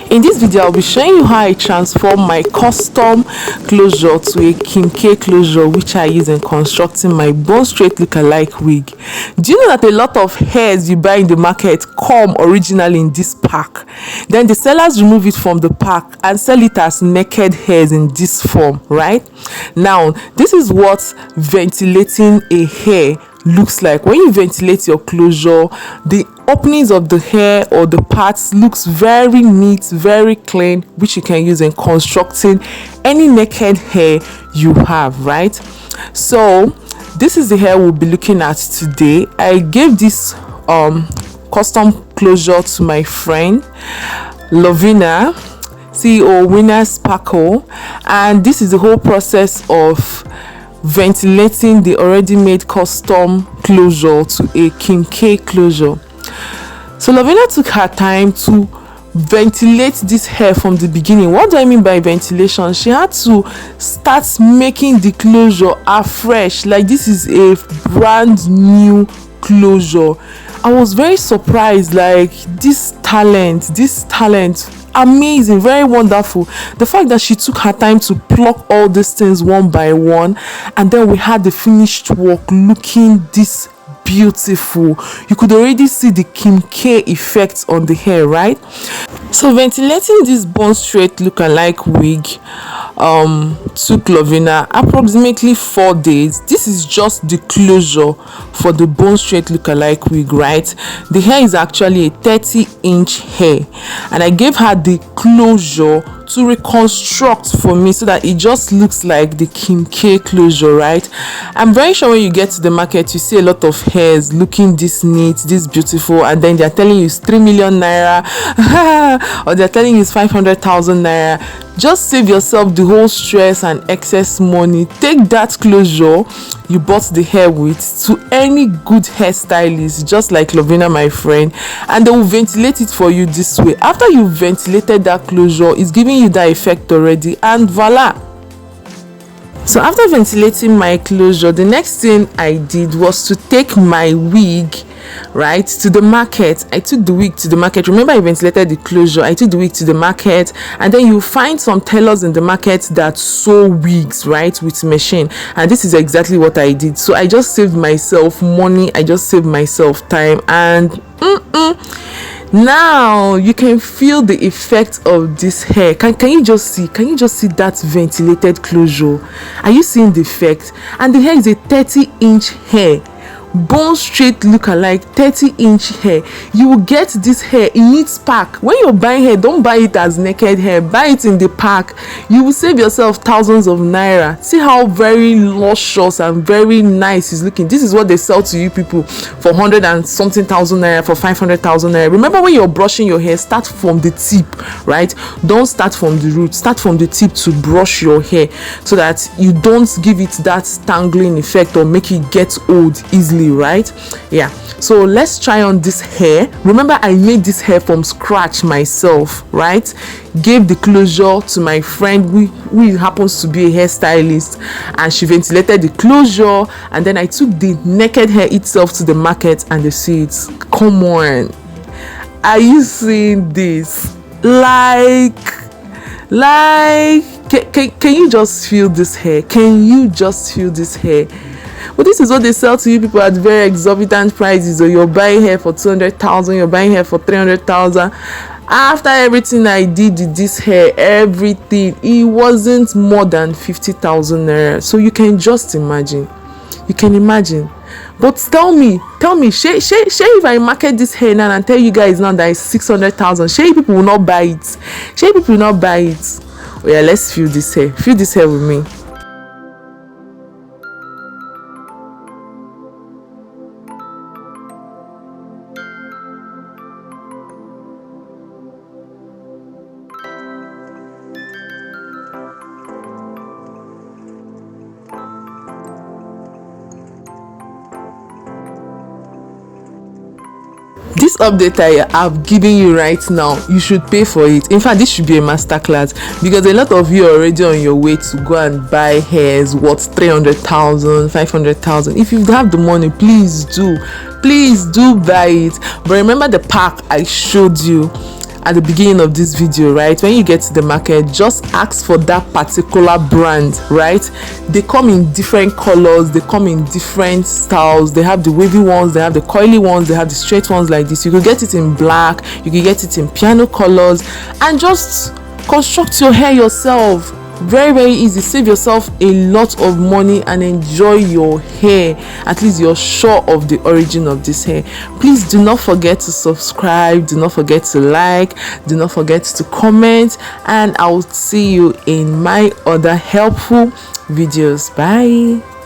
In this video, I'll be showing you how I transform my custom closure to a K closure, which I use in constructing my Bone Straight lookalike wig. Do you know that a lot of hairs you buy in the market come originally in this pack? Then the sellers remove it from the pack and sell it as naked hairs in this form, right? Now, this is what ventilating a hair looks like. When you ventilate your closure, the openings of the hair or the parts looks very neat, very clean, which you can use in constructing any naked hair you have, right? So this is the hair we'll be looking at today. I gave this custom closure to my friend Lovina, CEO Winner Sparkle, and this is the whole process of ventilating the already made custom closure to a K closure. So Lovina took her time to ventilate this hair from the beginning. What do I mean by ventilation? She had to start making the closure afresh, like this is a brand new closure. I was very surprised, like this talent, amazing, very wonderful. The fact that she took her time to pluck all these things one by one, and then we had the finished work looking this beautiful. You could already see the K effect on the hair, right? So ventilating this Bone Straight lookalike wig took Lovina approximately 4 days. This is just the closure for the Bone Straight lookalike wig, right? The hair is actually a 30-inch hair, and I gave her the closure to reconstruct for me so that it just looks like the K closure, right? I'm very sure when you get to the market, you see a lot of hairs looking this neat, this beautiful, and then they're telling you it's 3 million naira or they're telling you it's 500,000 naira. Just save yourself the whole stress and excess money. Take that closure you bought the hair with to any good hairstylist, just like Lovina, my friend, and they will ventilate it for you this way. After you ventilated that closure, it's giving you that effect already, and voila. So after ventilating my closure, the next thing I did was to take my wig right to the market. I took the wig to the market. Remember, I ventilated the closure. I took the wig to the market, and then you find some tailors in the market that sew wigs, right, with machine, and this is exactly what I did. So I just saved myself money, I just saved myself time, and now you can feel the effect of this hair. Can you just see that ventilated closure? Are you seeing the effect? And the hair is a 30-inch hair, Bone Straight lookalike 30-inch hair. You will get this hair in its pack. When you're buying hair, don't buy it as naked hair, buy it in the pack. You will save yourself thousands of naira. See how very luscious and very nice it's looking. This is what they sell to you people for 100 and something thousand naira, for 500,000 naira. Remember, when you're brushing your hair, start from the tip, right? Don't start from the root, start from the tip to brush your hair, so that you don't give it that tangling effect or make it get old easily, right? Yeah, so let's try on this hair. Remember, I made this hair from scratch myself, right? Gave the closure to my friend who happens to be a hairstylist, and she ventilated the closure, and then I took the naked hair itself to the market, and they see it. Come on, are you seeing this? Can you just feel this hair? Can you just feel this hair? But this is what they sell to you people at very exorbitant prices. Or you're buying hair for 200,000, you're buying hair for 300,000. After everything I did with this hair, everything, it wasn't more than 50,000 naira. So you can just imagine. You can imagine. But tell me, shey if I market this hair now and tell you guys now that it's 600,000, shey people will not buy it. Shey people will not buy it. Oh yeah, let's feel this hair. Feel this hair with me. This update I have given you right now, you should pay for it. In fact, this should be a masterclass, because a lot of you are already on your way to go and buy hairs worth 300,000, 500,000. If you have the money, please do buy it. But remember the pack I showed you. at the beginning of this video, right? When you get to the market, just ask for that particular brand, right? They come in different colors, they come in different styles. They have the wavy ones, they have the coily ones, they have the straight ones like this. You could get it in black, you could get it in piano colors, and just construct your hair yourself. Very easy. Save yourself a lot of money and enjoy your hair. At least you're sure of the origin of this hair. Please do not forget to subscribe, do not forget to like, do not forget to comment, and I will see you in my other helpful videos. Bye.